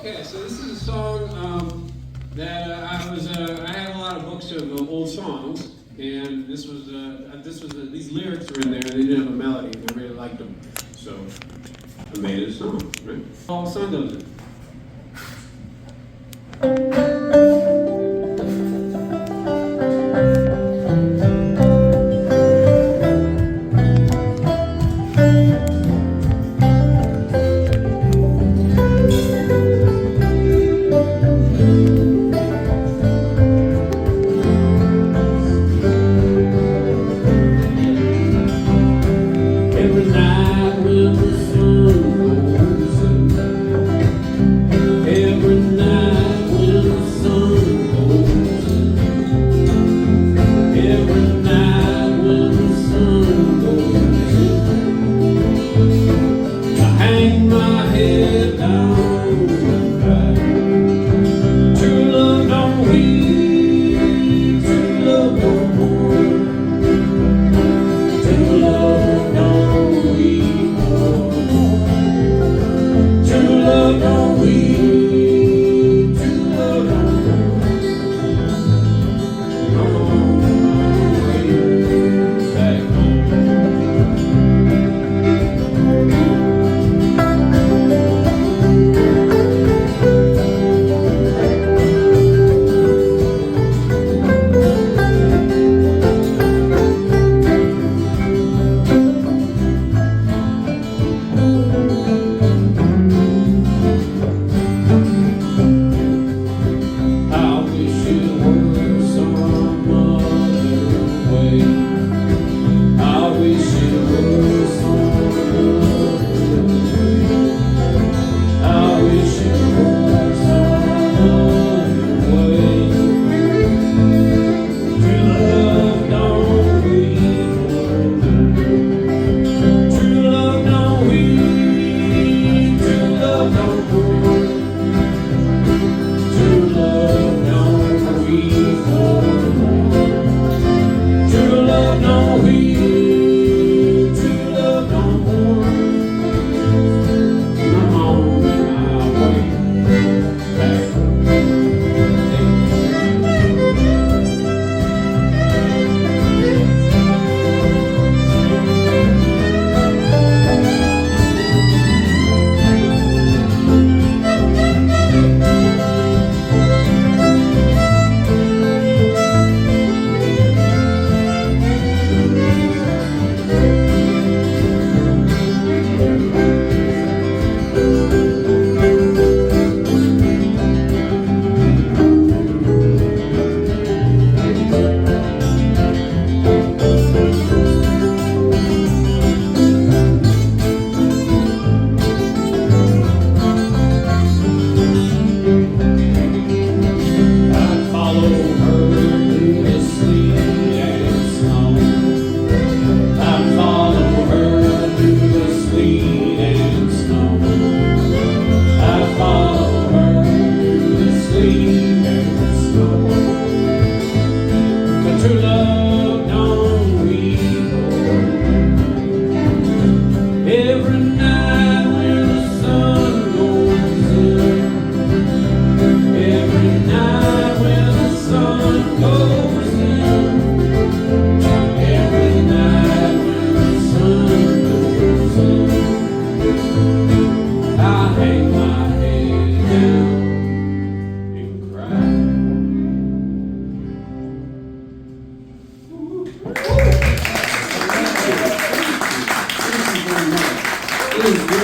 Okay, so this is a song that I had a lot of books of old songs, and these lyrics are in there, and they didn't have a melody, and I really liked them, so I made it a song. Right? All song goes in.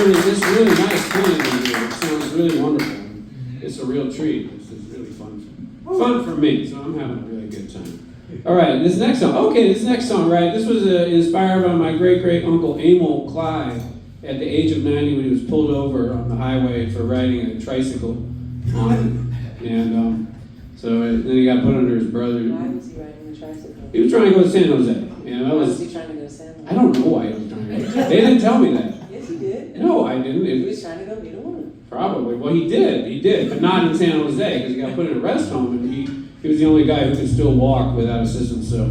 It's really nice playing in here. It sounds really wonderful. It's a real treat. This is really fun for me, so I'm having a really good time. All right, this next song, right? This was inspired by my great-great-uncle Emil Clyde at the age of 90 when he was pulled over on the highway for riding a tricycle on it. And so then he got put under his brother. Why was he riding the tricycle? He was trying to go to San Jose. Why was he trying to go to San Jose? I don't know why he was trying to go. They didn't tell me that. Yes, he did. No, I didn't. He was trying to go meet a woman. Probably. Well, he did, but not in San Jose because he got put in a rest home, and he was the only guy who could still walk without assistance. So,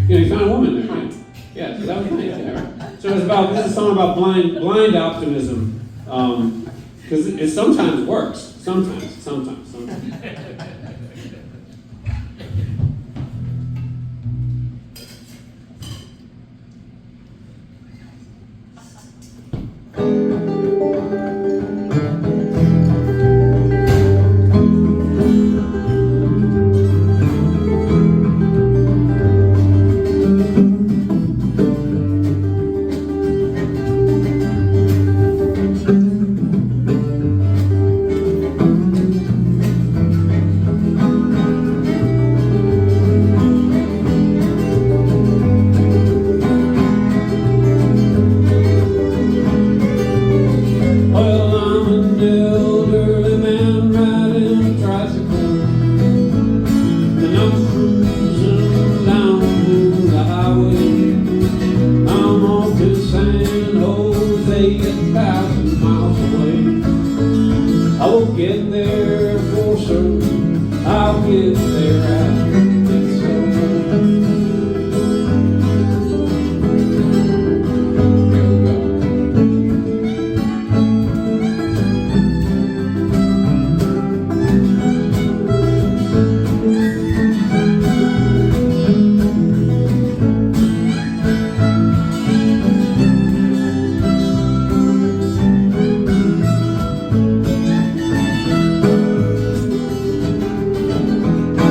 he found a woman there. Right? Yeah, so that was nice. Yeah, right. So this is a song about blind optimism. Because it sometimes works. Sometimes. Well, I'm an elderly man riding a tricycle, and I'm cruising down the highway. I'm off to San Jose, 1,000 miles away. I will get there for certain. I'll get there after it's over. Here we go.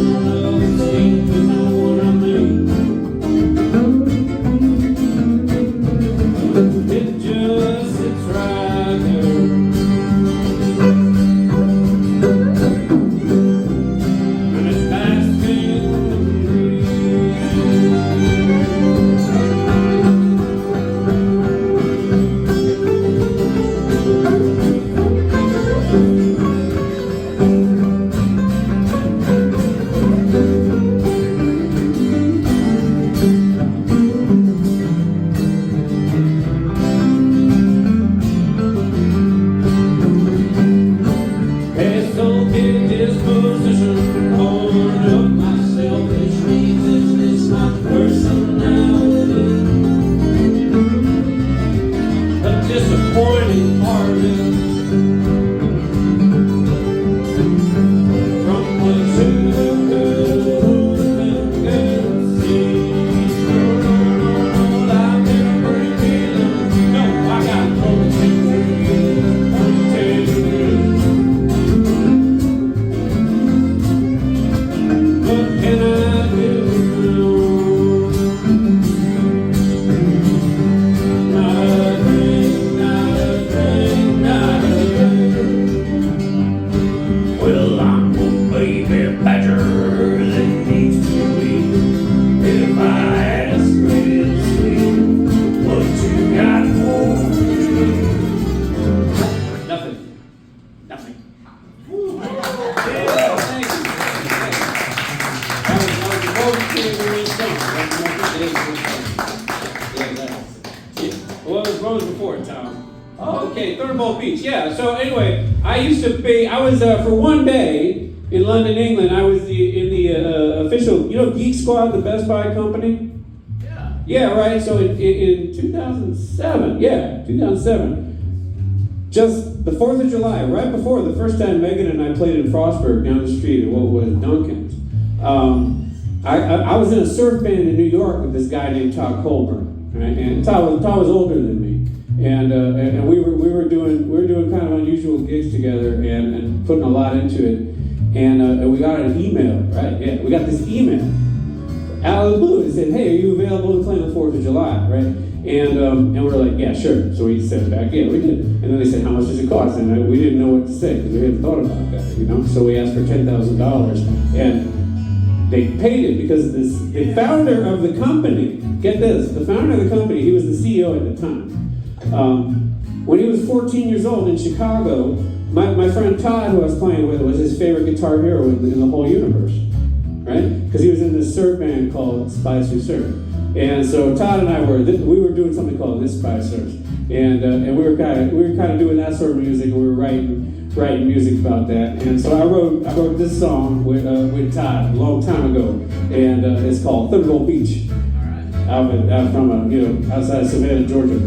love sweet, you know what I mean. It just sits right there. And it's basking in the breeze. Hey, so big disposition, hold up my selfish needs, is this my personality? A disappointing harvest from the too good seeds. I've never feeling, no, I got broken What can I do now? Not a thing, not a thing, not a thing. Well, I'm a baby badger that needs to eat. If I ask real sweet, what you got for me? Nothing. Nothing. Yeah, thank you. What was before, Tom? Oh, okay, Thunderbolt Beach. Yeah. So anyway, I used to be. I was for one day in London, England. I was in the official, Geek Squad, the Best Buy company. Yeah. Yeah. Right. So in 2007. Yeah, 2007. Just the 4th of July, right before the first time Megan and I played in Frostburg down the street at what was Duncan's. I was in a surf band in New York with this guy named Todd Colburn, right? And Todd was older than me, and we were doing kind of unusual gigs together and putting a lot into it, and we got an email, right? Yeah, we got this email out of the blue. It said, "Hey, are you available to play on the 4th of July?" Right? And we're like, "Yeah, sure." So we sent it back. Yeah, we did. And then they said, "How much does it cost?" And we didn't know what to say because we hadn't thought about that, So we asked for $10,000 and they paid it because the founder of the company, get this, the founder of the company, he was the CEO at the time. When he was 14 years old in Chicago, my friend Todd, who I was playing with, was his favorite guitar hero in the whole universe, right? Because he was in this surf band called Spies Who Surf. And so Todd and I we were doing something called This Spy Surfs. And we were kind of doing that sort of music, and we were writing music about that. And so I wrote this song with Todd a long time ago, and it's called Thunderbolt Beach. Out from outside Savannah, Georgia.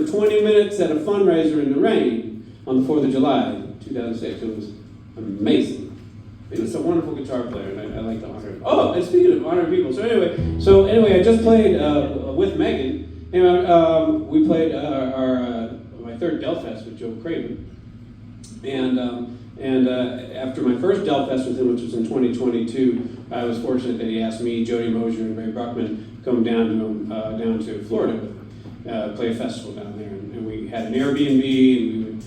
for 20 minutes at a fundraiser in the rain on the 4th of July, 2006. It was amazing. He was a wonderful guitar player, and I like to honor him. Oh, and speaking of honoring people, so anyway, I just played with Megan, and we played my third Del Fest with Joe Craven, and after my first Del Fest with him, which was in 2022, I was fortunate that he asked me, Jody Mosier, and Ray Bruckman come down to Florida with him, play a festival down there, and we had an Airbnb, and we would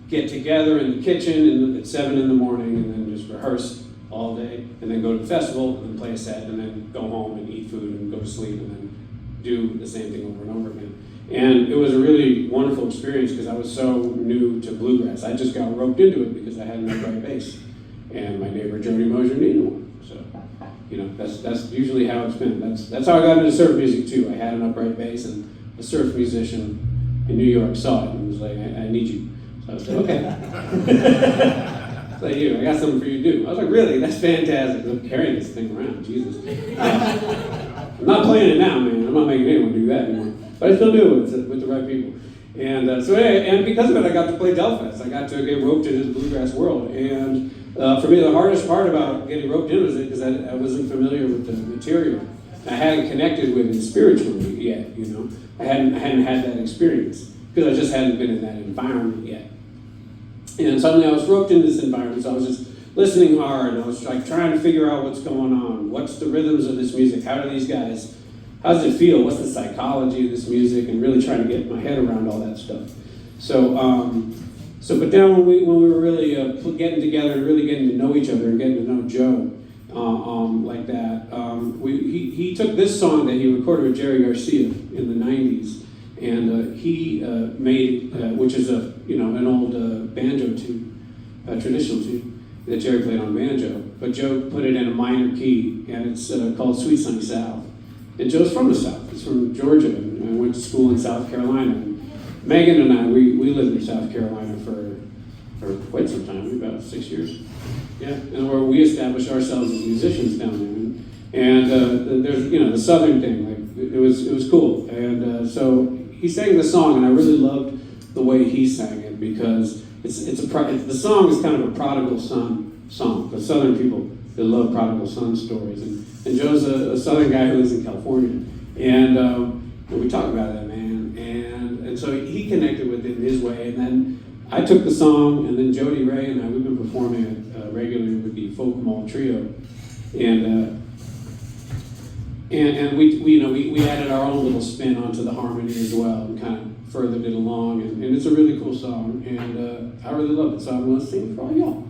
get together in the kitchen at 7 in the morning, and then just rehearse all day, and then go to the festival, and then play a set, and then go home and eat food, and go to sleep, and then do the same thing over and over again. And it was a really wonderful experience because I was so new to bluegrass. I just got roped into it because I had an upright bass, and my neighbor Jody Mosier needed one. So, that's usually how it's been. That's how I got into surf music too. I had an upright bass, and a surf musician in New York saw it and was like, "I need you." So I said, "Okay." It's like, I got something for you to do. I was like, "Really? That's fantastic." I'm carrying this thing around, Jesus. I'm not playing it now, man. I'm not making anyone do that anymore. But I still do it with the right people. And and because of it, I got to play Del Fest. I got to get roped into the bluegrass world. And for me, the hardest part about getting roped in was because I wasn't familiar with the material. I hadn't connected with it spiritually yet, I hadn't had that experience because I just hadn't been in that environment yet. And suddenly I was roped into this environment, so I was just listening hard, and I was like trying to figure out what's going on. What's the rhythms of this music? How does it feel? What's the psychology of this music? And really trying to get my head around all that stuff. But then when we were really getting together and really getting to know each other and getting to know Joe like that, he took this song that he recorded with Jerry Garcia in the 90s, and he made, which is an old banjo tune, a traditional tune that Jerry played on banjo, but Joe put it in a minor key, and it's called Sweet Sunny South. And Joe's from the South. He's from Georgia, and I went to school in South Carolina. And Megan and I, we lived in South Carolina for quite some time, about 6 years. Yeah, and where we established ourselves as musicians down there. And there's, the Southern thing, like it was cool. And so he sang the song, and I really loved the way he sang it because the song is kind of a prodigal son song. The Southern people, they love prodigal son stories. And Joe's a Southern guy who lives in California. And we talk about that, man. And so he connected with it in his way. And then I took the song, and then Jody Ray and I, we've been performing it regularly with the Folkemall Trio. And we added our own little spin onto the harmony as well and kind of furthered it along. And it's a really cool song. And I really love it. So I'm going to sing it for all y'all.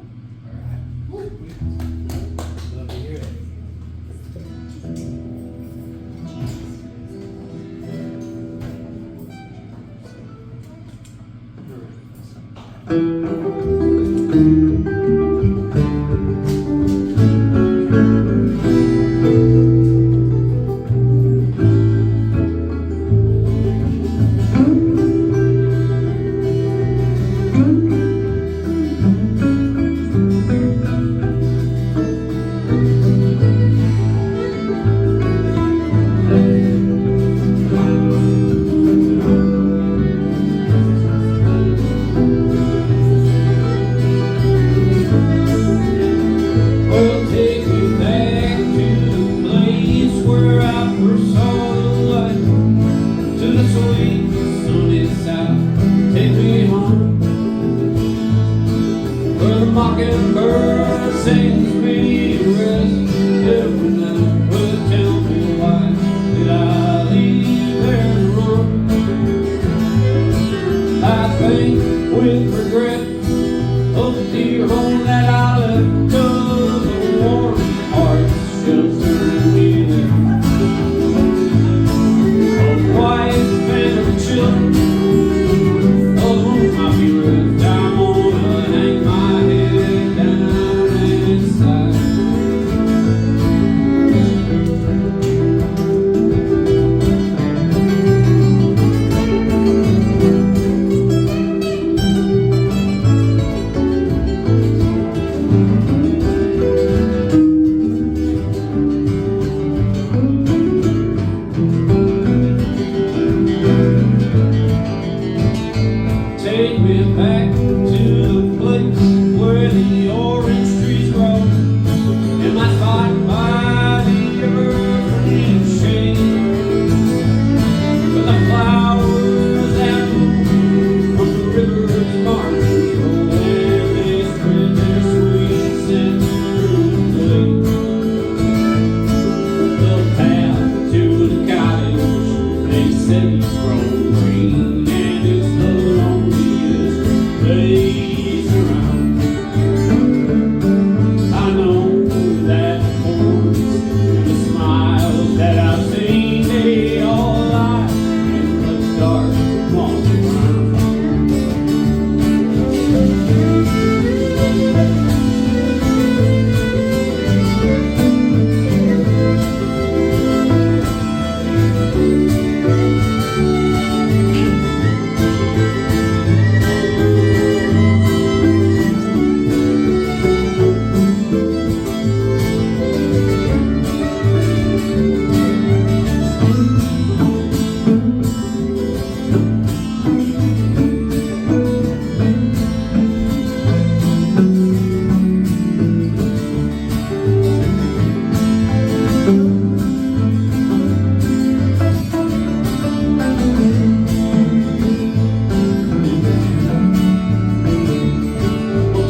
take me back to the place where the orange trees grow, and my spot by the evergreen shade, with the flowers that bloom from the river's margin roll, and they spread their sweet scent through the lake. The path to the cottage, they say, is grown green, and it's the loneliest place around. I know that the horns and the smiles that I've seen, they all lie in the dark, mossy ground.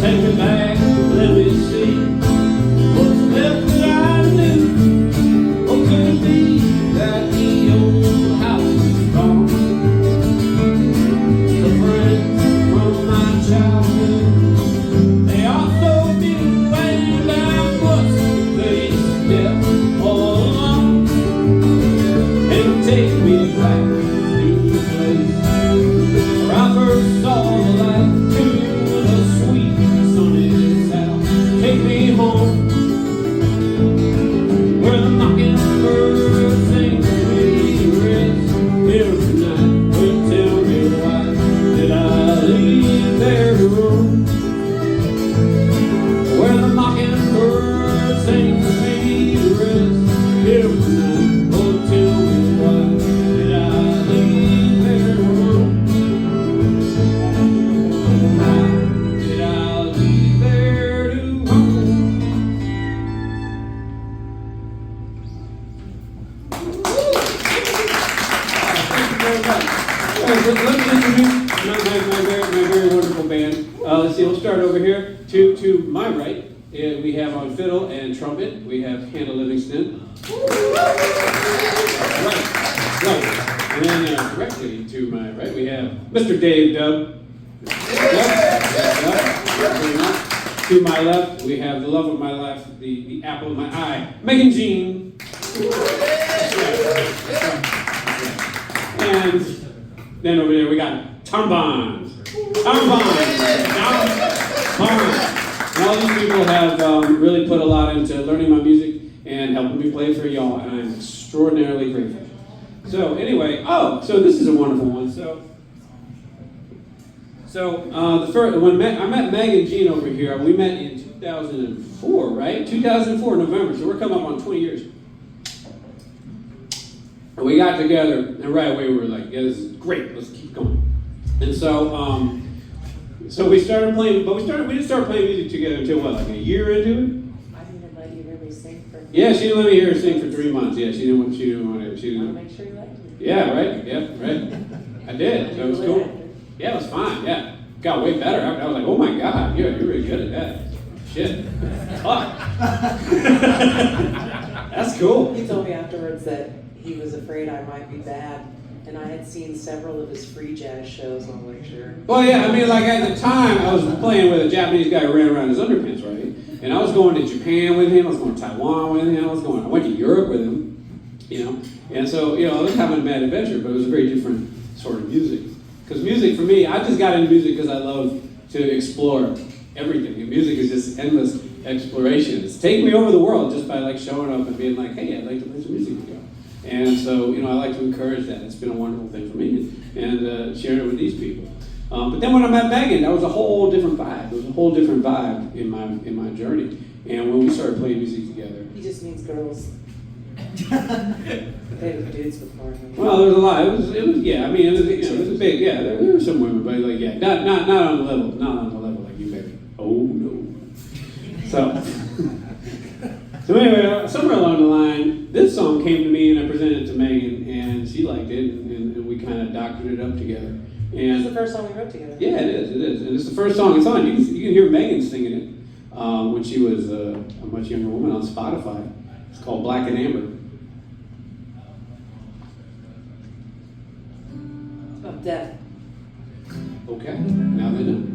Take me back, let me see what's left that I knew. Or could it be that the old house is gone? The friends from my childhood, they are so few, and I must face death all alone. And take me back to the place where I first saw the light, to the sweet sunny south. Take me home, where the mockingbird sings me rest. Every night will tell me why did I leave there to roam. Where the mockingbird sings me rest. Every night will tell me why did I leave there to roam. Why did I leave there to roam? Thank you very much. All right, let me introduce my very wonderful band. Let's see, we'll start over here. To my right, we have on fiddle and trumpet, we have Hannah Livingston. Right. And then directly to my right, we have Mr. Dave Dubb. To my left, we have the love of my life, the apple of my eye, Megan Jean. And then over there we got Tom Bonds. And all these people have really put a lot into learning my music and helping me play for y'all, and I'm extraordinarily grateful. So anyway, so this is a wonderful one. So the first when I met Meg and Jean over here, we met in 2004, right? 2004 November. So we're coming up on 20 years. And we got together, and right away we were like, yeah, this is great. Let's keep going. And so we started playing, but we didn't start playing music together until what, like a year into it? I didn't let you hear me sing for. Yeah, she didn't let me hear her sing for 3 months. Yeah, she didn't want to. I want to make sure you liked me. Yeah, right. Yeah, right. I did. So it was cool. Yeah, it was fine. Yeah, got way better. I was like, oh my God, you're really good at that. Shit. Fuck. That's cool. He told me afterwards that he was afraid I might be bad, and I had seen several of his free jazz shows on Lecture. Well, yeah, I mean, like at the time, I was playing with a Japanese guy who ran around his underpants, right? And I was going to Japan with him, I was going to Taiwan with him, I went to Europe with him, you know? And so, you know, I was having a mad adventure, but it was a very different sort of music. Because music, for me, I just got into music because I love to explore everything. And music is just endless exploration. It's taken me over the world just by like showing up and being like, hey, I'd like to play some music with you. And so, you know, I like to encourage that. It's been a wonderful thing for me, and sharing it with these people. But then when I met Megan, that was a whole different vibe. There was a whole different vibe in my journey. And when we started playing music together, He just means girls. They were dudes before. Well, there was a lot. It was yeah. I mean, it was a big, yeah. There were some women, but like, yeah, not on the level like you, baby. Oh no. So anyway, somewhere along the line, this song came to me, and I presented it to Megan, and she liked it, and we kind of doctored it up together. It's the first song we wrote together. Yeah, it is, and it's the first song it's on. You can hear Megan singing it when she was a much younger woman on Spotify. It's called Black and Amber. It's about death. Okay, now they know.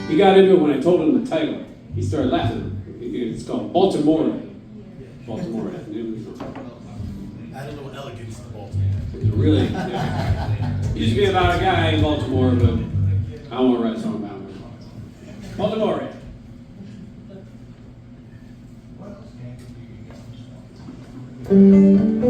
He got into it when I told him the title. He started laughing. It's called Baltimore. Baltimore. I don't know elegance to Baltimore. It's really, yeah. It used to be about a guy in Baltimore, but I don't want to write a song about him. Baltimore. Thank you.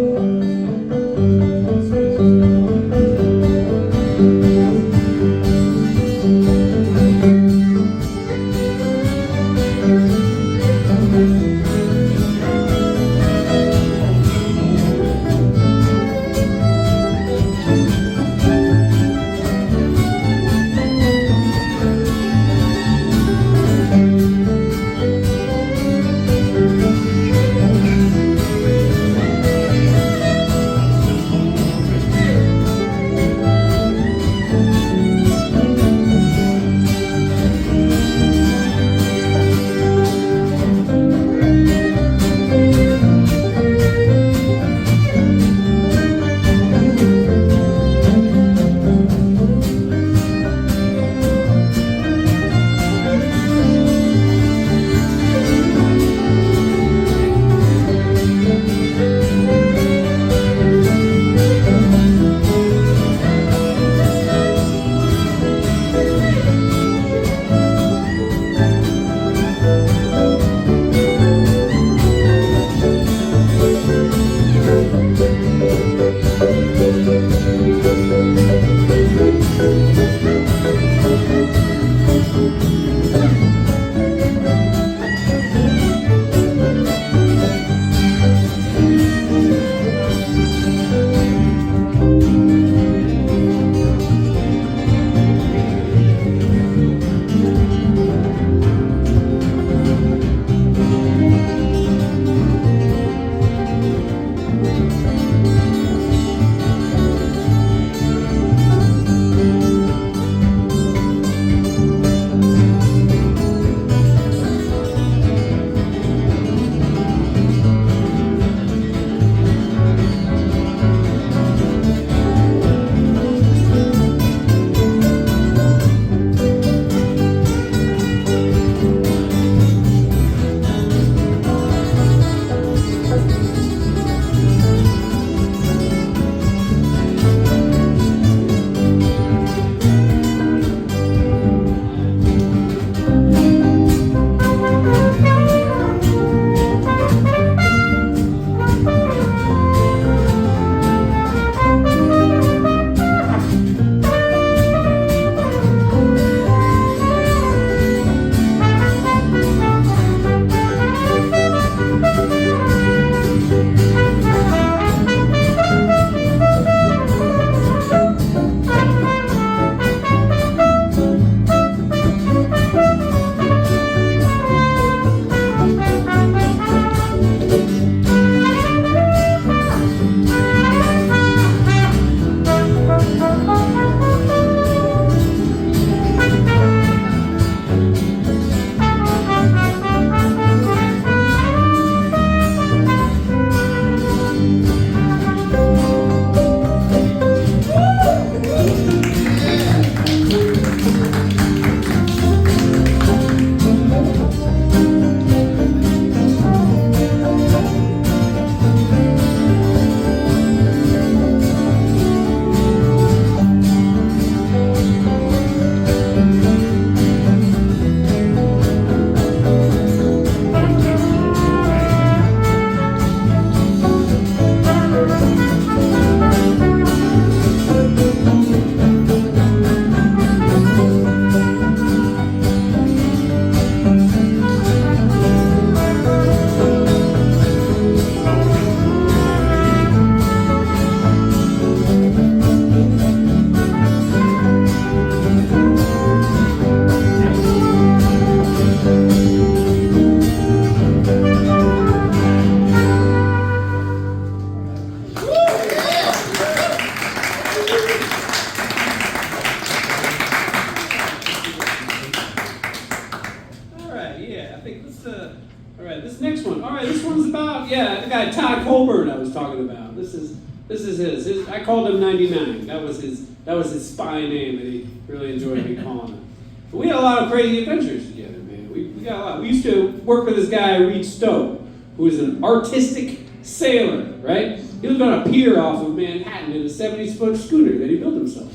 I think this, all right, this next one. All right, this one's about, the guy Todd Colbert I was talking about. This is his. I called him 99. That was his spy name that he really enjoyed me calling him. But we had a lot of crazy adventures together, man. We got a lot. We used to work with this guy, Reed Stowe, who was an artistic sailor, right? He lived on a pier off of Manhattan in a 70-foot schooner that he built himself.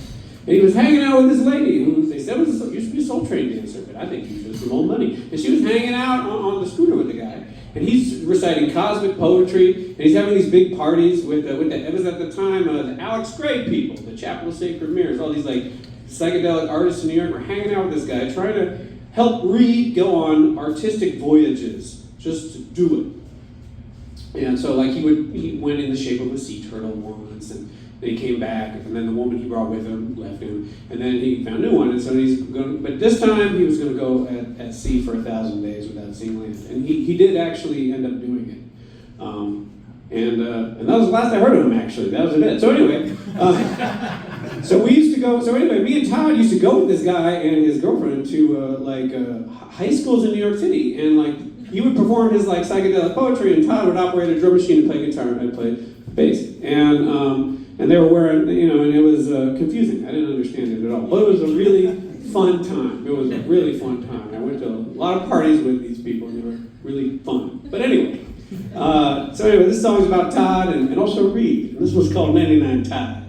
And he was hanging out with this lady who they said used to be a soul train dancer, but I think he was just some old money. And she was hanging out on the schooner with the guy. And he's reciting cosmic poetry, and he's having these big parties with it was at the time the Alex Gray people, the Chapel of Sacred Mirrors, all these like psychedelic artists in New York were hanging out with this guy, trying to help Reed go on artistic voyages, just to do it. And so like he went in the shape of a sea turtle once, and then he came back, and then the woman he brought with him left him, and then he found a new one, and so he's going. But this time he was going to go at sea for 1,000 days without seeing land, and he did actually end up doing it. And that was the last I heard of him. Actually, that was it. So anyway, so we used to go. So anyway, me and Todd used to go with this guy and his girlfriend to high schools in New York City, and like he would perform his like psychedelic poetry, and Todd would operate a drum machine and play guitar, and I'd play bass, and they were wearing, and it was confusing. I didn't understand it at all. But it was a really fun time. It was a really fun time. I went to a lot of parties with these people, and they were really fun. But anyway, this song is about Todd and also Reed. And this was called 99 Tides.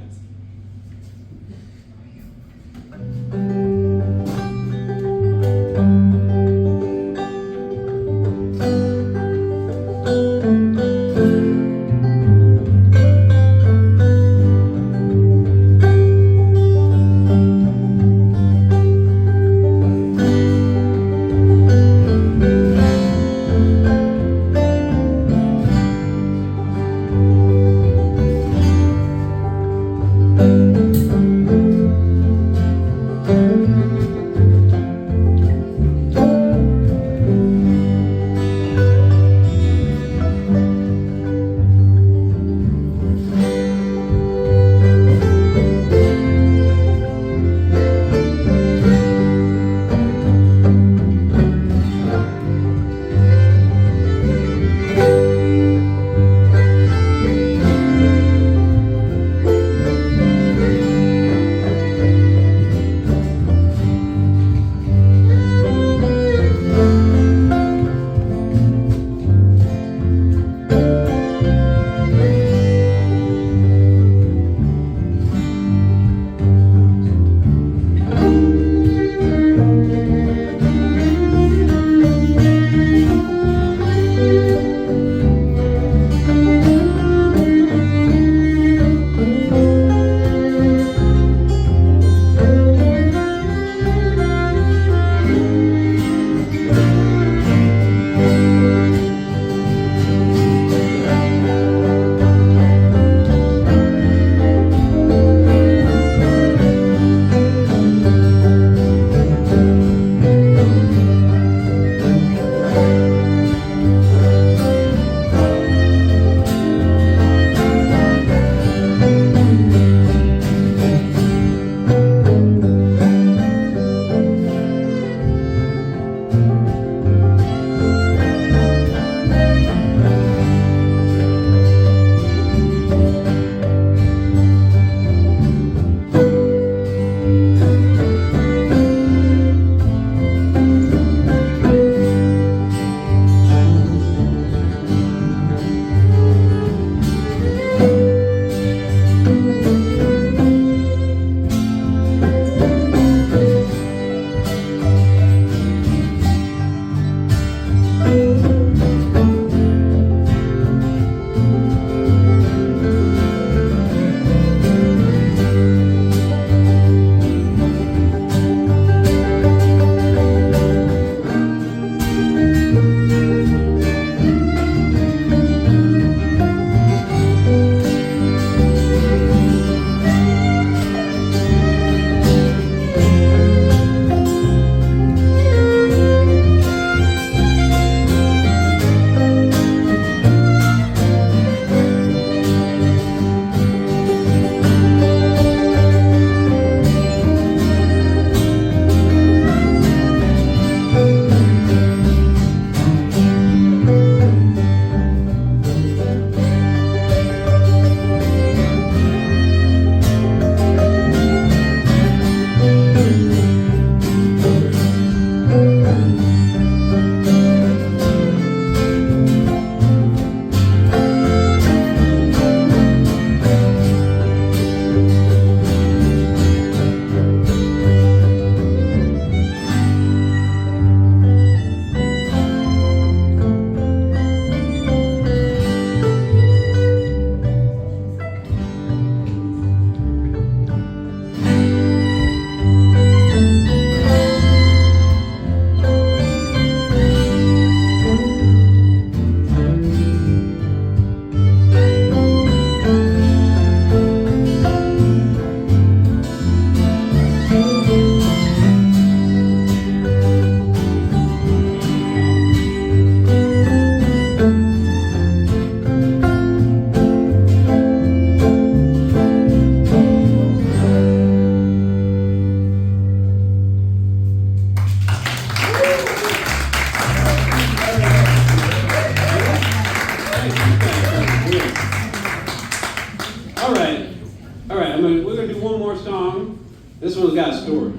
This one's got a story.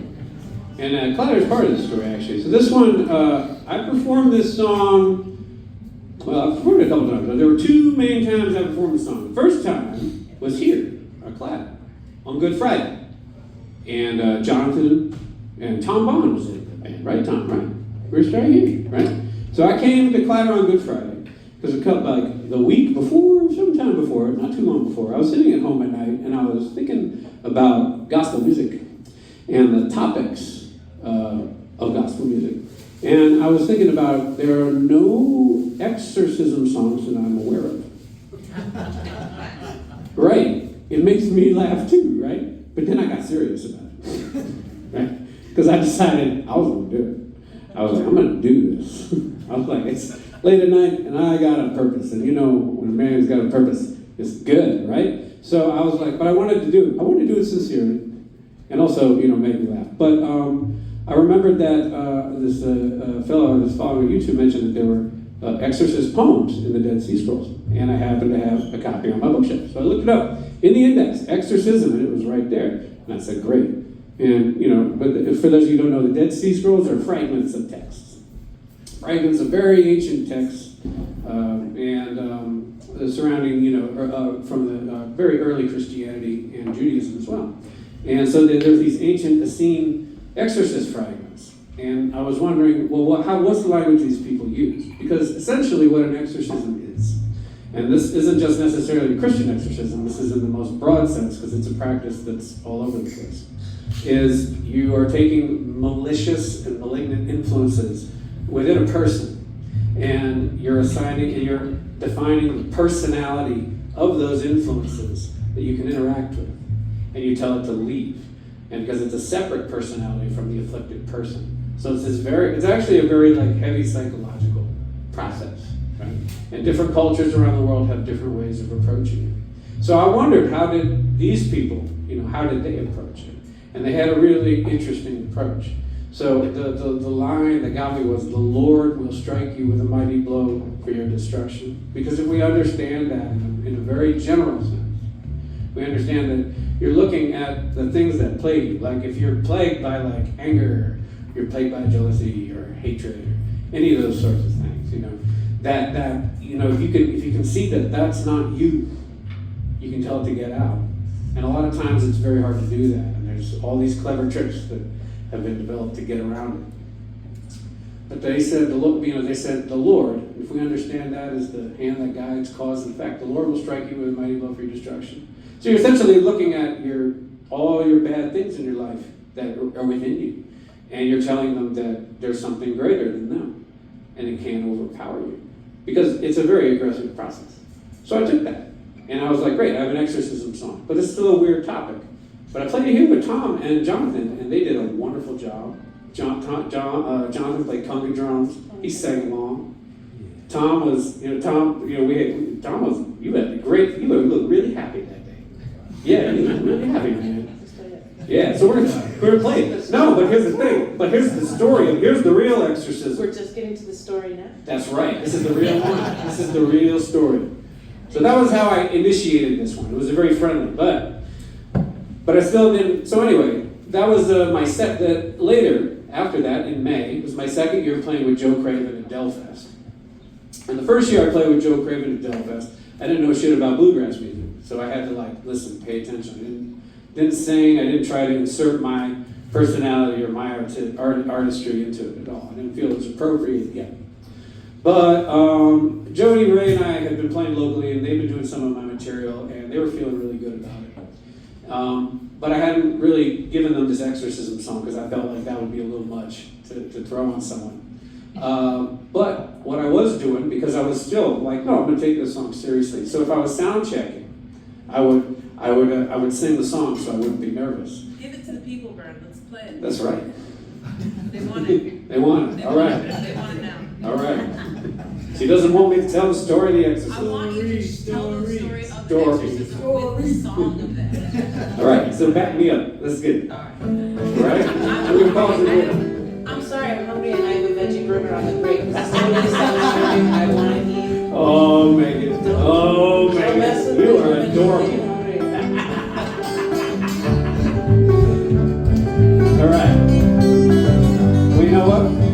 And Clatter is part of the story, actually. So this one, I performed this song, well, I performed it a couple times, but there were two main times I performed the song. The first time was here, at Clatter, on Good Friday. And Jonathan and Tom Bond was in the band, right, Tom, right? We were right here, right? So I came to Clatter on Good Friday, because like the week before, sometime before, not too long before, I was sitting at home at night, and I was thinking about gospel music and the topics of gospel music. And I was thinking about there are no exorcism songs that I'm aware of. Right. It makes me laugh too, right? But then I got serious about it. Right? Because I decided I was going to do it. I was like, I'm going to do this. I was like, it's late at night and I got a purpose. And you know, when a man's got a purpose, it's good, right? So I was like, but I wanted to do it sincerely. And also, you know, make me laugh. But I remembered that this fellow that's following YouTube mentioned that there were exorcist poems in the Dead Sea Scrolls. And I happened to have a copy on my bookshelf. So I looked it up in the index, exorcism, and it was right there. And I said, great. And, you know, but for those of you who don't know, the Dead Sea Scrolls are fragments of texts. Fragments of very ancient texts surrounding, you know, from the very early Christianity and Judaism as well. And so there's these ancient Essene exorcist fragments. And I was wondering, well, what's the language these people use? Because essentially what an exorcism is, and this isn't just necessarily Christian exorcism, this is in the most broad sense because it's a practice that's all over the place, is you are taking malicious and malignant influences within a person, and you're assigning and you're defining the personality of those influences that you can interact with. And you tell it to leave, and because it's a separate personality from the afflicted person, so it's actually a very like heavy psychological process, right? And different cultures around the world have different ways of approaching it. So I wondered, how did these people, you know, how did they approach it? And they had a really interesting approach. So the line that got me was, "The Lord will strike you with a mighty blow for your destruction." Because if we understand that in a very general sense, we understand that you're looking at the things that plague you. Like if you're plagued by like anger, you're plagued by jealousy or hatred, or any of those sorts of things, you know, that you know, if you can see that that's not you, you can tell it to get out. And a lot of times it's very hard to do that. And there's all these clever tricks that have been developed to get around it. But they said the Lord, if we understand that as the hand that guides cause and effect, the Lord will strike you with a mighty blow for your destruction. So you're essentially looking at all your bad things in your life that are within you, and you're telling them that there's something greater than them, and it can't overpower you, because it's a very aggressive process. So I took that, and I was like, great, I have an exorcism song, but it's still a weird topic. But I played it here with Tom and Jonathan, and they did a wonderful job. Jonathan played conga drums. He sang along. Tom was, you looked really happy that day. Yeah, you looked really happy, man. Yeah, so we're gonna play it. No, but here's the thing. But here's the story. Here's the real exorcism. We're just getting to the story now. That's right. This is the real one. This is the real story. So that was how I initiated this one. It was very friendly, but I still didn't. So anyway, that was my set. That later, after that, in May, it was my second year playing with Joe Craven at Delfest. And the first year I played with Joe Craven at Delfest, I didn't know shit about bluegrass music, so I had to listen, pay attention. I didn't sing. I didn't try to insert my personality or my artistry into it at all. I didn't feel it was appropriate yet. But Jody, Ray, and I had been playing locally, and they've been doing some of my material, and they were feeling really good about it. But I hadn't really given them this exorcism song because I felt like that would be a little much to throw on someone. But what I was doing, because I was still like, no, I'm going to take this song seriously. So if I was sound checking, I would sing the song so I wouldn't be nervous. Give it to the people, Byrne. Let's play it. That's right. They want it. They want it. All right. They want it now. All right. She doesn't want me to tell the story of the I exorcism. want you to tell the story of the Story. exorcism with the song of that. All right. So back me up. Let's get it. All right. All right. I'm going to pause it here. I'm sorry, I'm hungry and I have a veggie burger on the break. That's the only sound I want to eat. Oh, Megan. Oh, Don't mess Megan. with You me, are I'm adorable. hungry. know what?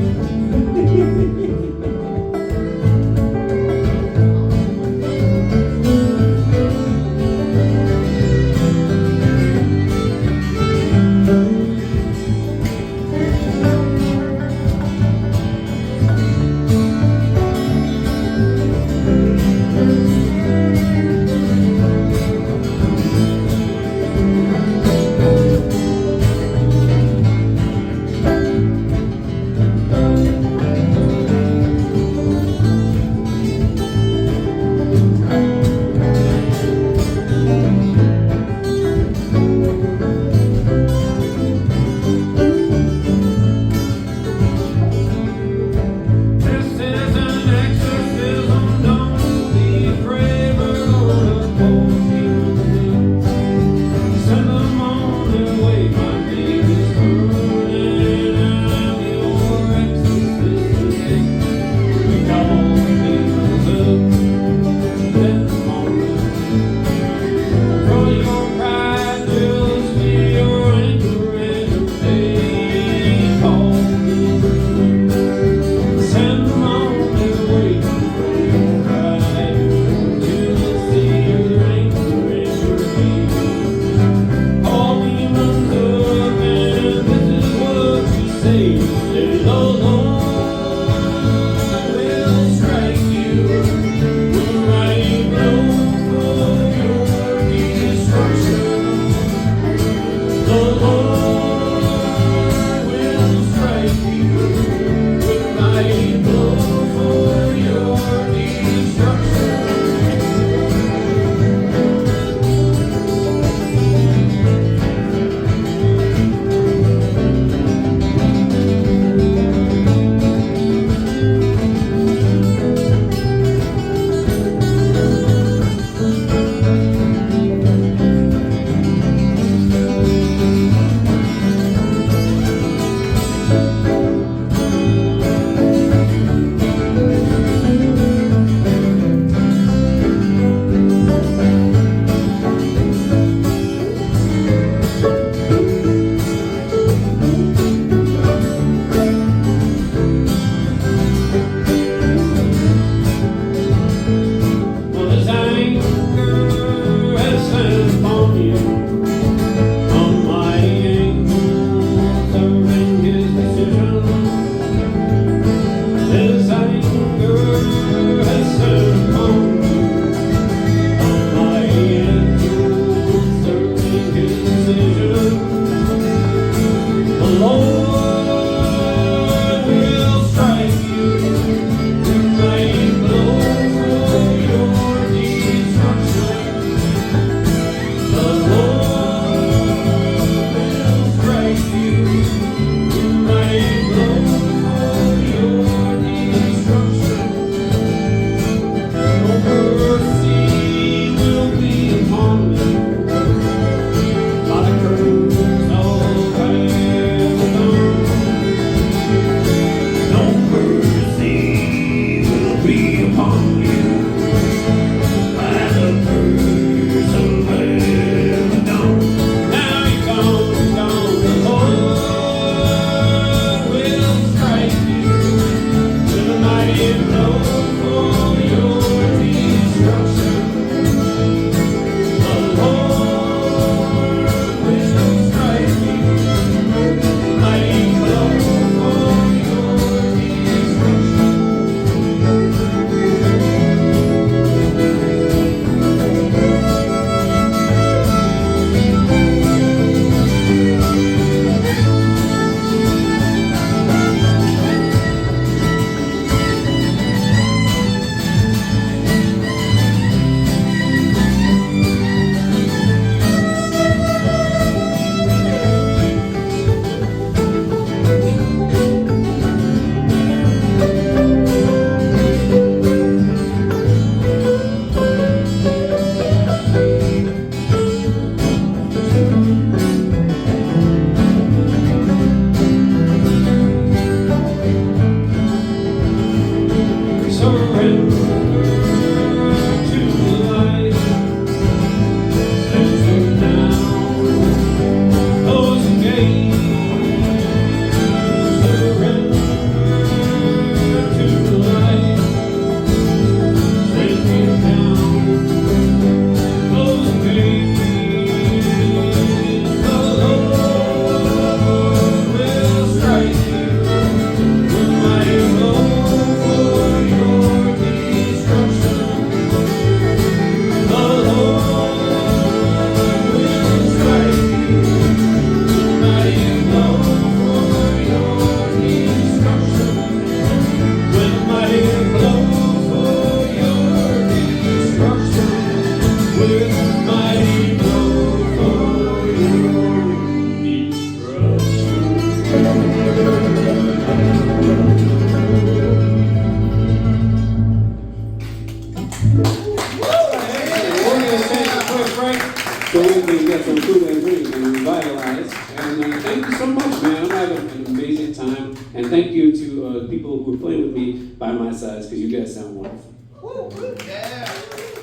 revitalized. And thank you so much, man. I'm having an amazing time. And thank you to the people who are playing with me by my sides, because you guys sound wonderful. Yeah.